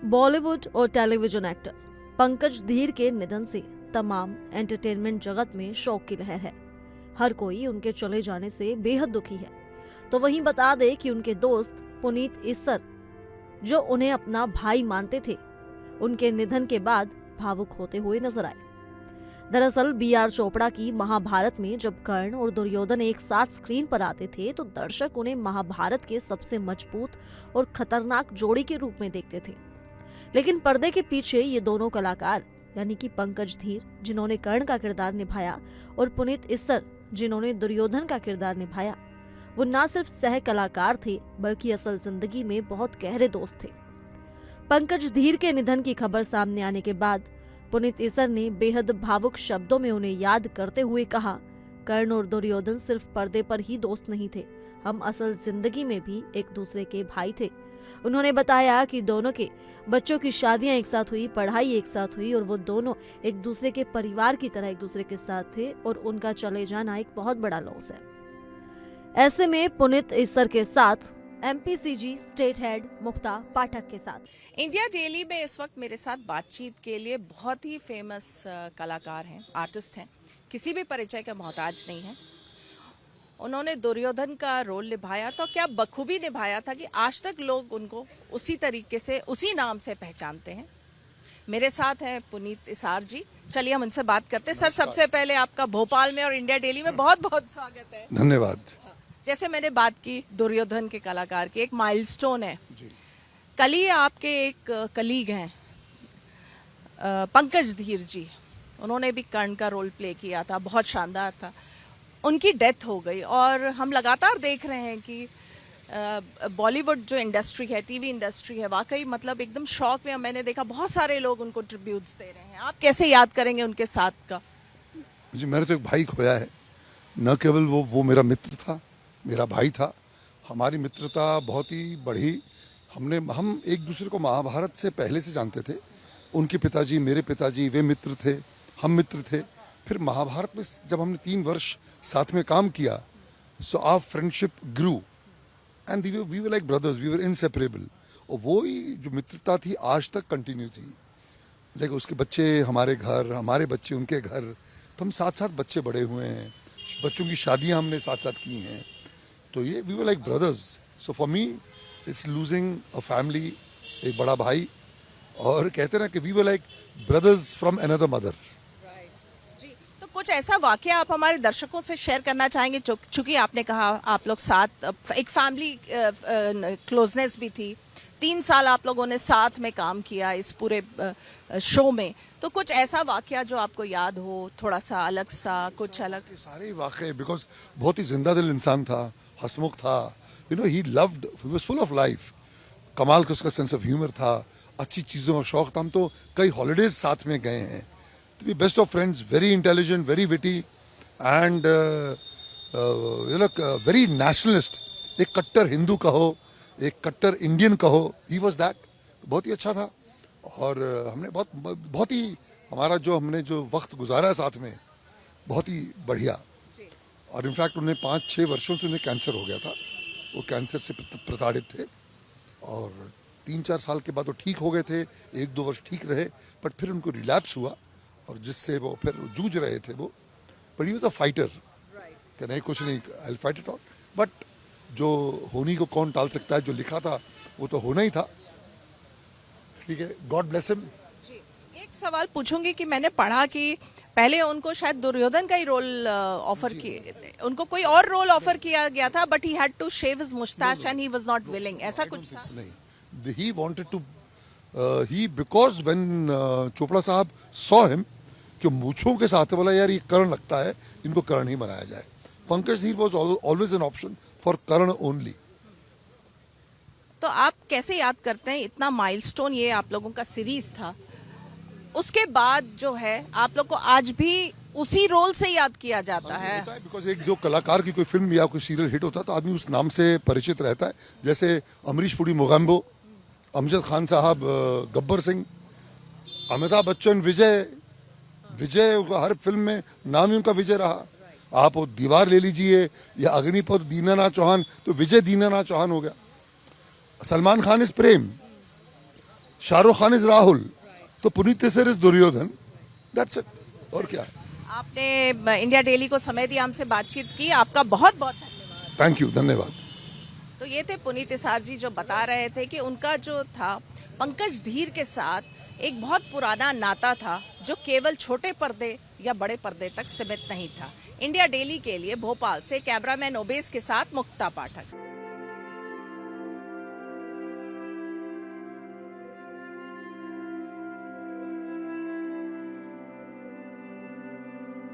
बॉलीवुड और television actor Pankaj धीर के निधन से तमाम एंटरटेनमेंट जगत में शोक की लहर है। हर कोई उनके चले जाने से बेहद दुखी है। तो वहीं बता दे कि उनके दोस्त पुनीत इस्सर, जो उन्हें अपना भाई मानते थे, उनके निधन के बाद भावुक होते हुए नजर आए। दरअसल बी.आर. चोपड़ा की महाभारत में जब कर्ण और दुर्योधन एक साथ स्क्रीन पर आते थे तो दर्शक उन्हें महाभारत के सबसे मजबूत और खतरनाक जोड़ी के रूप में देखते थे। लेकिन पर्दे के पीछे ये दोनों कलाकार यानी कि पंकज धीर, जिन्होंने कर्ण का किरदार निभाया, और पुनीत इस्सर, जिन्होंने दुर्योधन का किरदार निभाया, वो न सिर्फ सह कलाकार थे बल्कि असल जिंदगी में बहुत गहरे दोस्त थे। पंकज धीर के निधन की खबर सामने आने के बाद पुनीत इस्सर ने बेहद भावुक शब्दों में उन्हें याद करते हुए कहा, कर्ण और दुर्योधन सिर्फ पर्दे पर ही दोस्त नहीं थे, हम असल जिंदगी में भी एक दूसरे के भाई थे। उन्होंने बताया कि दोनों के बच्चों की शादियां एक साथ हुई, पढ़ाई एक साथ हुई और वो दोनों एक दूसरे के परिवार की तरह एक दूसरे के साथ थे और उनका चले जाना एक बहुत बड़ा लॉस है। ऐसे में पुनीत इस्सर के साथ एमपीसीजी स्टेट हेड मुक्ता पाठक के साथ इंडिया डेली में इस वक्त मेरे साथ बातचीत के लिए बहुत ही फेमस कलाकार हैं, आर्टिस्ट हैं, किसी भी परिचय का मोहताज नहीं है। उन्होंने दुर्योधन का रोल निभाया तो क्या बखूबी निभाया था कि आज तक लोग उनको उसी तरीके से, उसी नाम से पहचानते हैं। मेरे साथ हैं पुनीत इस्सर जी। चलिए हम उनसे बात करते हैं। सर, सबसे पहले आपका भोपाल में और इंडिया डेली में बहुत बहुत स्वागत है। धन्यवाद। जैसे मैंने बात की दुर्योधन के कलाकार की, एक माइलस्टोन है। कल ही आपके एक कलीग हैं पंकज धीर जी, उन्होंने भी कर्ण का रोल प्ले किया था, बहुत शानदार था। उनकी डेथ हो गई और हम लगातार देख रहे हैं कि बॉलीवुड जो इंडस्ट्री है, टीवी इंडस्ट्री है, वाकई मतलब एकदम शॉक में। मैंने देखा बहुत सारे लोग उनको ट्रिब्यूट्स दे रहे हैं। आप कैसे याद करेंगे उनके साथ का? जी, मैंने तो एक भाई खोया है। न केवल वो मेरा मित्र था, मेरा भाई था। हमारी मित्रता बहुत ही बढ़ी। हम एक दूसरे को महाभारत से पहले से जानते थे। उनके पिताजी, मेरे पिताजी, वे मित्र थे, हम मित्र थे। फिर महाभारत में जब हमने 3 वर्ष साथ में काम किया, so our friendship grew and we were like brothers, we were inseparable. और वो ही जो मित्रता थी आज तक कंटिन्यू थी। लेकिन उसके बच्चे हमारे घर, हमारे बच्चे उनके घर, तो हम साथ साथ बच्चे बड़े हुए हैं। बच्चों की शादियां हमने साथ साथ की हैं। तो ये we were like brothers. So for me it's losing a family, एक बड़ा भाई। और कहते ना कि we were like brothers from another mother. जी, तो कुछ ऐसा वाकया आप हमारे दर्शकों से शेयर करना चाहेंगे? चूंकि आपने कहा आप लोग साथ, एक फैमिली क्लोजनेस भी थी, 3 साल आप लोगों ने साथ में काम किया इस पूरे शो में। तो कुछ ऐसा वाकया जो आपको याद हो, थोड़ा सा अलग सा, कुछ अलग? सारे वाकये, बिकॉज बहुत ही जिंदा दिल इंसान था, हंसमुख था। You know, he loved, he was full of life. कमाल का उसका सेंस ऑफ ह्यूमर था, अच्छी चीज़ों का शौक था। हम तो कई हॉलीडेज साथ में गए हैं। तो we best of friends, very intelligent, very witty and you know very nationalist. एक कट्टर हिंदू कहो, एक कट्टर इंडियन कहो, ही वाज दैट। बहुत ही अच्छा था। और हमने बहुत ही हमने जो वक्त गुजारा है साथ में, बहुत ही बढ़िया। और इनफैक्ट उन्हें 5-6 वर्षों से उन्हें कैंसर हो गया था। वो कैंसर से प्रताड़ित थे और 3-4 साल के बाद वो ठीक हो गए थे। 1-2 वर्ष ठीक रहे, बट फिर उनको रिलैप्स हुआ और जिससे वो फिर जूझ रहे थे वो। But he was a fighter कि नहीं, कुछ नहीं, I will fight it out. But जो होनी को कौन टाल सकता है, जो लिखा था वो तो होना ही था। ठीक है, गॉड ब्लेस हिम। एक सवाल पूछूंगी कि मैंने पढ़ा कि पहले उनको शायद दुर्योधन का ही रोल ऑफर किया, उनको कोई और रोल ऑफर किया गया था, but he had to shave his moustache and he was not willing, ऐसा कुछ था? नहीं, he wanted to because when Chopra साहब saw him कि मूंछों के साथ बोला, यार ये कर्ण लगता है, इनको कर्ण ही बनाया जाए। पंकज धीर was always an option for Karna only। तो आप कैसे याद करते हैं इतना माइलस्टोन, ये आप लोगों का सीरीज था, उसके बाद जो है आप लोग को आज भी उसी रोल से याद किया जाता है? बिकॉज एक जो कलाकार की कोई फिल्म या कोई सीरियल हिट होता है तो आदमी उस नाम से परिचित रहता है। जैसे अमरीश पुरी मोगैम्बो, अमजद खान साहब गब्बर सिंह, अमिताभ बच्चन विजय हर फिल्म में नाम ही उनका विजय रहा। आप वो दीवार ले लीजिए या अग्निपथ दीनानाथ चौहान, तो विजय दीनानाथ चौहान हो गया। Salman Khan is Prem, Shahrukh Khan is Rahul, तो पुनीत तेसर इज दुर्योधन, दैट्स इट। और क्या। आपने इंडिया डेली को समय दिया, हमसे बातचीत की, आपका बहुत बहुत धन्यवाद। थैंक यू, धन्यवाद। तो ये थे पुनीत इसार जी जो बता रहे थे कि उनका जो था पंकज धीर के साथ एक बहुत पुराना नाता था जो केवल छोटे पर्दे या बड़े पर्दे तक सीमित नहीं था। इंडिया डेली के लिए भोपाल से कैमरामैन ओबेस के साथ मुक्ता पाठक।